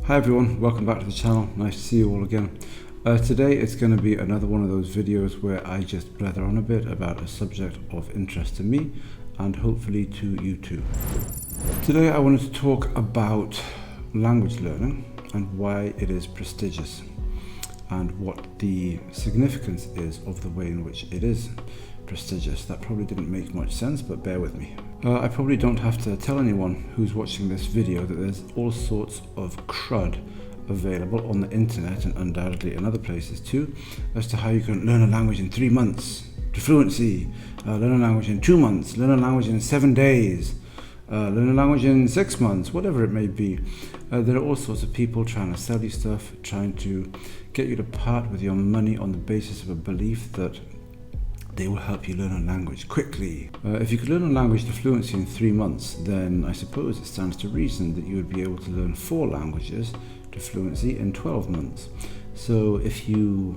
Hi everyone, welcome back to the channel. Nice to see you all again. Today it's going to be another one of those videos where I just blather on a bit about a subject of interest to me and hopefully to you too. Today I wanted to talk about language learning and why it is prestigious and what the significance is of the way in which it is prestigious. That probably didn't make much sense, but bear with me. I probably don't have to tell anyone who's watching this video that there's all sorts of crud available on the internet and undoubtedly in other places too as to how you can learn a language in 3 months to fluency, learn a language in 2 months, learn a language in 7 days, learn a language in 6 months, whatever it may be. There are all sorts of people trying to sell you stuff, trying to get you to part with your money on the basis of a belief that they will help you learn a language quickly. If you could learn a language to fluency in 3 months, then I suppose it stands to reason that you would be able to learn 4 languages to fluency in 12 months. So if you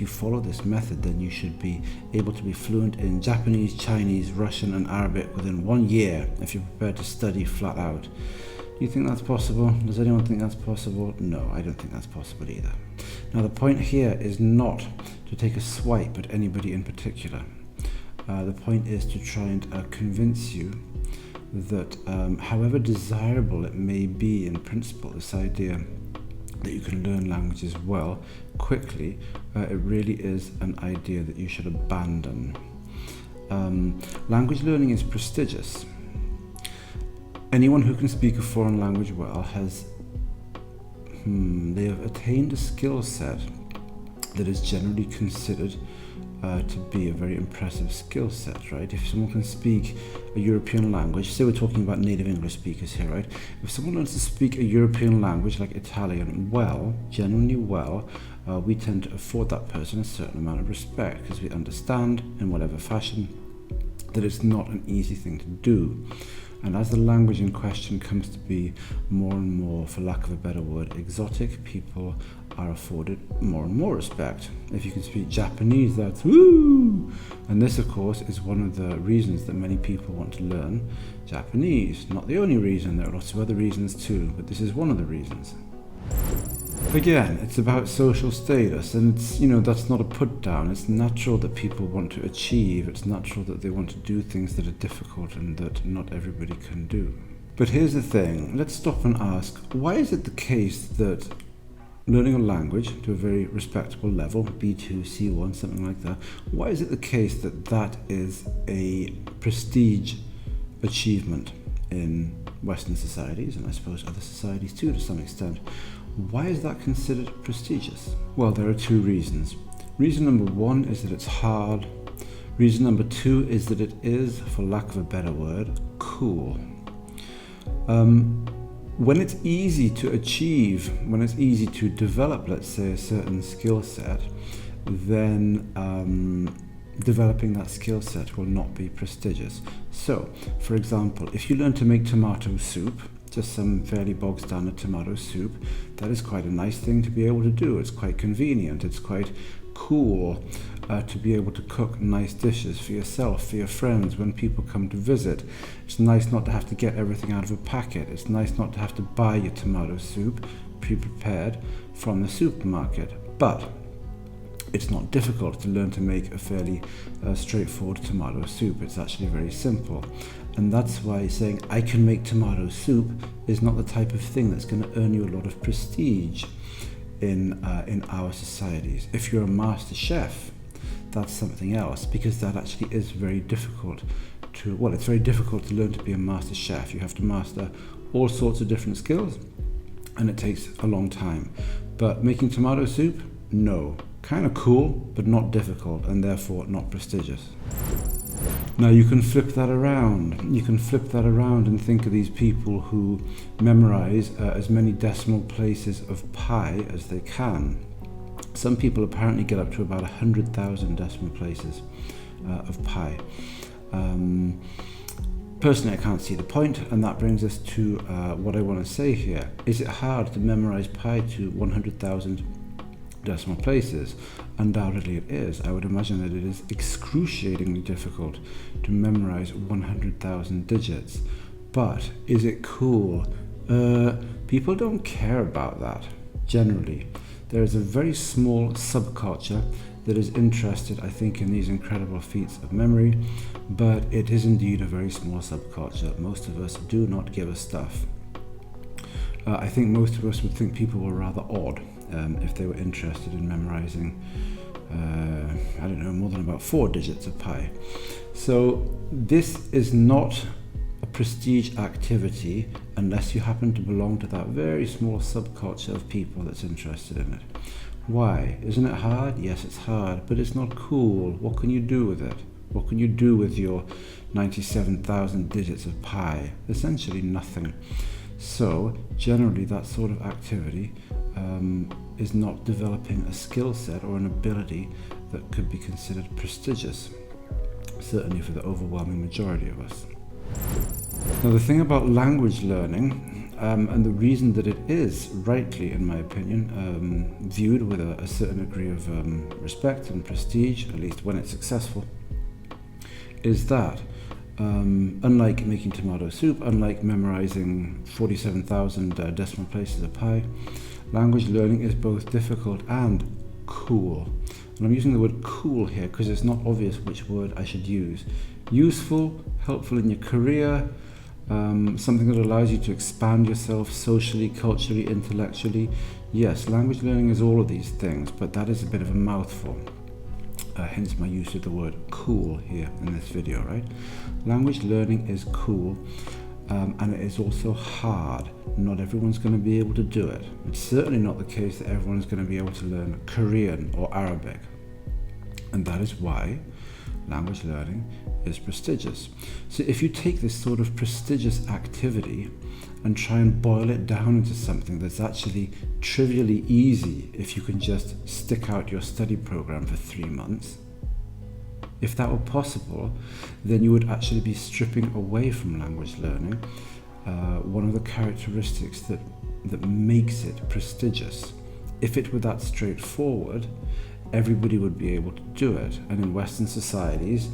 follow this method, then you should be able to be fluent in Japanese, Chinese, Russian and Arabic within 1 year if you're prepared to study flat out. Do you think that's possible? Does anyone think that's possible? No, I don't think that's possible either. Now the point here is not to take a swipe at anybody in particular. The point is to try and convince you that however desirable it may be in principle, this idea that you can learn languages well, quickly, it really is an idea that you should abandon. Language learning is prestigious. Anyone who can speak a foreign language well they have attained a skill set that is generally considered to be a very impressive skill set, right? If someone can speak a European language, say we're talking about native English speakers here, right? If someone learns to speak a European language like Italian well, genuinely well, we tend to afford that person a certain amount of respect because we understand in whatever fashion that it's not an easy thing to do. And as the language in question comes to be more and more, for lack of a better word, exotic, people are afforded more and more respect. If you can speak Japanese, that's woo! And this, of course, is one of the reasons that many people want to learn Japanese. Not the only reason, there are lots of other reasons too, but this is one of the reasons. Again, it's about social status, and it's, that's not a put down. It's natural that people want to achieve. It's natural that they want to do things that are difficult and that not everybody can do. But here's the thing, let's stop and ask, why is it the case that learning a language to a very respectable level, B2, C1, something like that, why is it the case that that is a prestige achievement in Western societies, and I suppose other societies too to some extent? Why is that considered prestigious? Well, there are 2 reasons. Reason number 1 is that it's hard. Reason number 2 is that it is, for lack of a better word, cool. When it's easy to achieve, when it's easy to develop, let's say, a certain skill set, then developing that skill set will not be prestigious. So, for example, if you learn to make tomato soup, just some fairly bog standard tomato soup, that is quite a nice thing to be able to do. It's quite convenient, it's quite cool to be able to cook nice dishes for yourself, for your friends, when people come to visit. It's nice not to have to get everything out of a packet. It's nice not to have to buy your tomato soup pre-prepared from the supermarket. But it's not difficult to learn to make a fairly straightforward tomato soup. It's actually very simple. And that's why saying I can make tomato soup is not the type of thing that's going to earn you a lot of prestige in our societies. If you're a master chef, that's something else, because that actually is very difficult it's very difficult to learn to be a master chef. You have to master all sorts of different skills, and it takes a long time. But making tomato soup, no. Kind of cool, but not difficult, and therefore not prestigious. Now you can flip that around. You can flip that around and think of these people who memorize as many decimal places of pi as they can. Some people apparently get up to about 100,000 decimal places of pi. Personally, I can't see the point, and that brings us to what I want to say here. Is it hard to memorize pi to 100,000 decimal places? Undoubtedly it is. I would imagine that it is excruciatingly difficult to memorize 100,000 digits. But is it cool? People don't care about that, generally. There is a very small subculture that is interested, I think, in these incredible feats of memory, but it is indeed a very small subculture. Most of us do not give a stuff. I think most of us would think people were rather odd if they were interested in memorizing, I don't know, more than about 4 digits of pi. So this is not a prestige activity unless you happen to belong to that very small subculture of people that's interested in it. Why? Isn't it hard? Yes, it's hard, but it's not cool. What can you do with it? What can you do with your 97,000 digits of pi? Essentially nothing. So generally that sort of activity is not developing a skill set or an ability that could be considered prestigious, certainly for the overwhelming majority of us. Now the thing about language learning, and the reason that it is rightly, in my opinion, viewed with a certain degree of respect and prestige, at least when it's successful, is that unlike making tomato soup, unlike memorizing 47,000 decimal places of pi, language learning is both difficult and cool. And I'm using the word cool here because it's not obvious which word I should use. Useful, helpful in your career, something that allows you to expand yourself socially, culturally, intellectually. Yes, language learning is all of these things, but that is a bit of a mouthful. Hence my use of the word cool here in this video, right? Language learning is cool, and it is also hard. Not everyone's going to be able to do it. It's certainly not the case that everyone's going to be able to learn Korean or Arabic. And that is why language learning is prestigious. So if you take this sort of prestigious activity and try and boil it down into something that's actually trivially easy, if you can just stick out your study program for 3 months, if that were possible, then you would actually be stripping away from language learning one of the characteristics that makes it prestigious. If it were that straightforward, everybody would be able to do it. And in Western societies,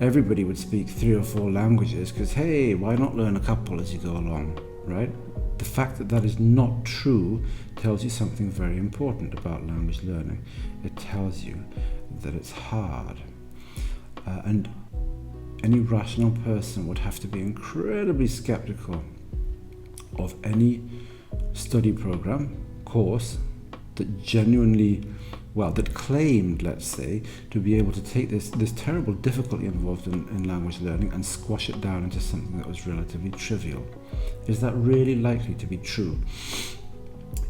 everybody would speak 3 or 4 languages because, hey, why not learn a couple as you go along, right? The fact that that is not true tells you something very important about language learning. It tells you that it's hard. And any rational person would have to be incredibly skeptical of any study program, course, that genuinely, that claimed, let's say, to be able to take this terrible difficulty involved in language learning and squash it down into something that was relatively trivial. Is that really likely to be true?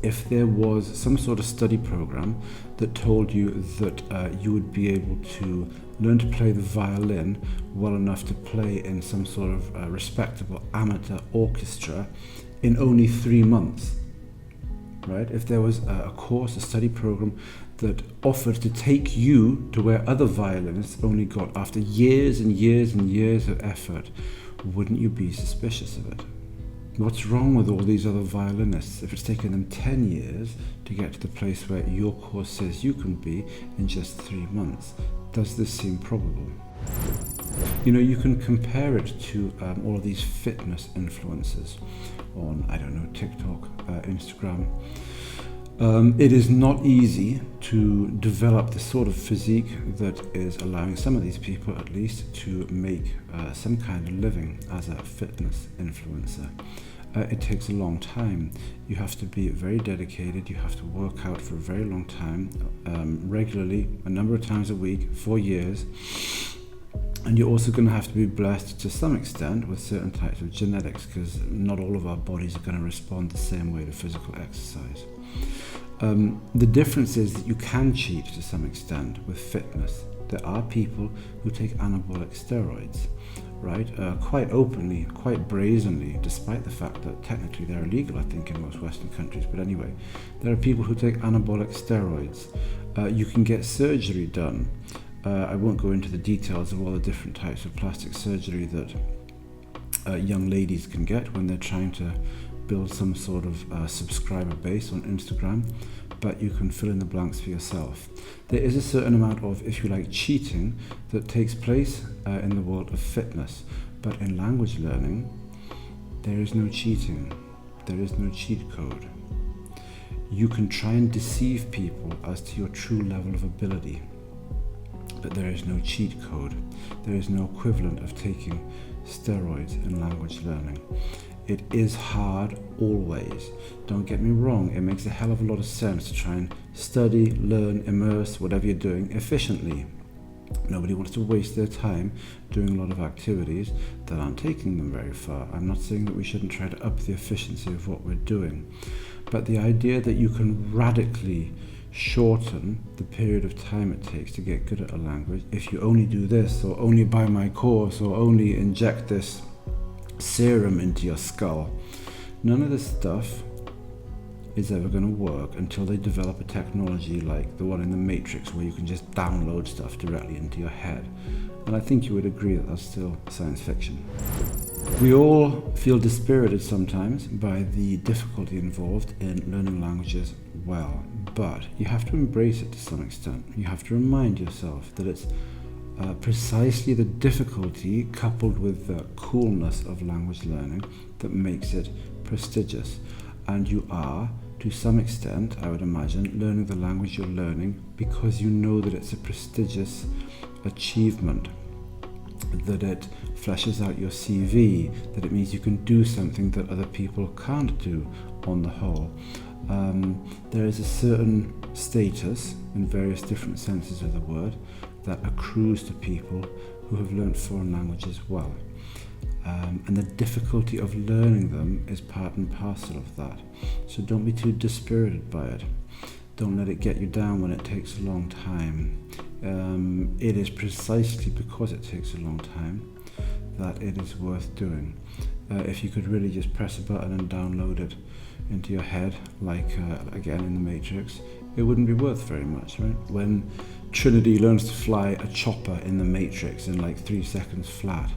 If there was some sort of study program that told you that you would be able to learn to play the violin well enough to play in some sort of respectable amateur orchestra in only 3 months, right? If there was a course, a study program that offered to take you to where other violinists only got after years and years and years of effort, wouldn't you be suspicious of it? What's wrong with all these other violinists if it's taken them 10 years to get to the place where your course says you can be in just 3 months? Does this seem probable? You know, you can compare it to all of these fitness influencers on, I don't know, TikTok, Instagram. It is not easy to develop the sort of physique that is allowing some of these people, at least, to make some kind of living as a fitness influencer. It takes a long time. You have to be very dedicated. You have to work out for a very long time, regularly, a number of times a week, for years. And you're also going to have to be blessed to some extent with certain types of genetics, because not all of our bodies are going to respond the same way to physical exercise. The difference is that you can cheat to some extent with fitness. There are people who take anabolic steroids, right? Quite openly, quite brazenly, despite the fact that technically they're illegal, I think, in most Western countries. But anyway, there are people who take anabolic steroids. You can get surgery done. I won't go into the details of all the different types of plastic surgery that young ladies can get when they're trying to build some sort of subscriber base on Instagram, but you can fill in the blanks for yourself. There is a certain amount of, if you like, cheating that takes place in the world of fitness, but in language learning, there is no cheating. There is no cheat code. You can try and deceive people as to your true level of ability, but there is no cheat code. There is no equivalent of taking steroids in language learning. It is hard always. Don't get me wrong, it makes a hell of a lot of sense to try and study, learn, immerse, whatever you're doing efficiently. Nobody wants to waste their time doing a lot of activities that aren't taking them very far. I'm not saying that we shouldn't try to up the efficiency of what we're doing, but the idea that you can radically shorten the period of time it takes to get good at a language if you only do this, or only buy my course, or only inject this serum into your skull. None of this stuff is ever going to work until they develop a technology like the one in the Matrix, where you can just download stuff directly into your head. And I think you would agree that that's still science fiction. We all feel dispirited sometimes by the difficulty involved in learning languages well, but you have to embrace it to some extent. You have to remind yourself that it's precisely the difficulty coupled with the coolness of language learning that makes it prestigious. And you are, to some extent, I would imagine, learning the language you're learning because you know that it's a prestigious achievement, that it fleshes out your CV, that it means you can do something that other people can't do on the whole. There is a certain status, in various different senses of the word, that accrues to people who have learnt foreign languages well. And the difficulty of learning them is part and parcel of that. So don't be too dispirited by it. Don't let it get you down when it takes a long time. It is precisely because it takes a long time that it is worth doing. If you could really just press a button and download it into your head, like again in the Matrix, it wouldn't be worth very much, right? When Trinity learns to fly a chopper in the Matrix in like 3 seconds flat,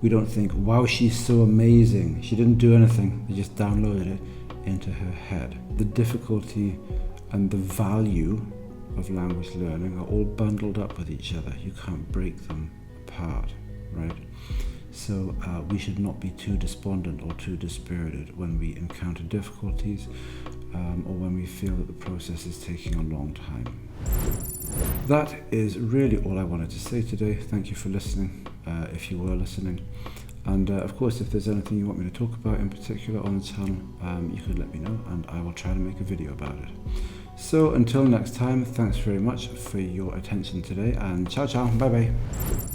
we don't think, wow, she's so amazing. She didn't do anything, they just downloaded it into her head. The difficulty and the value of language learning are all bundled up with each other. You can't break them apart, right? So we should not be too despondent or too dispirited when we encounter difficulties or when we feel that the process is taking a long time. That is really all I wanted to say today. Thank you for listening, if you were listening. And of course, if there's anything you want me to talk about in particular on the channel, you could let me know and I will try to make a video about it. So until next time, thanks very much for your attention today, and ciao ciao, bye bye.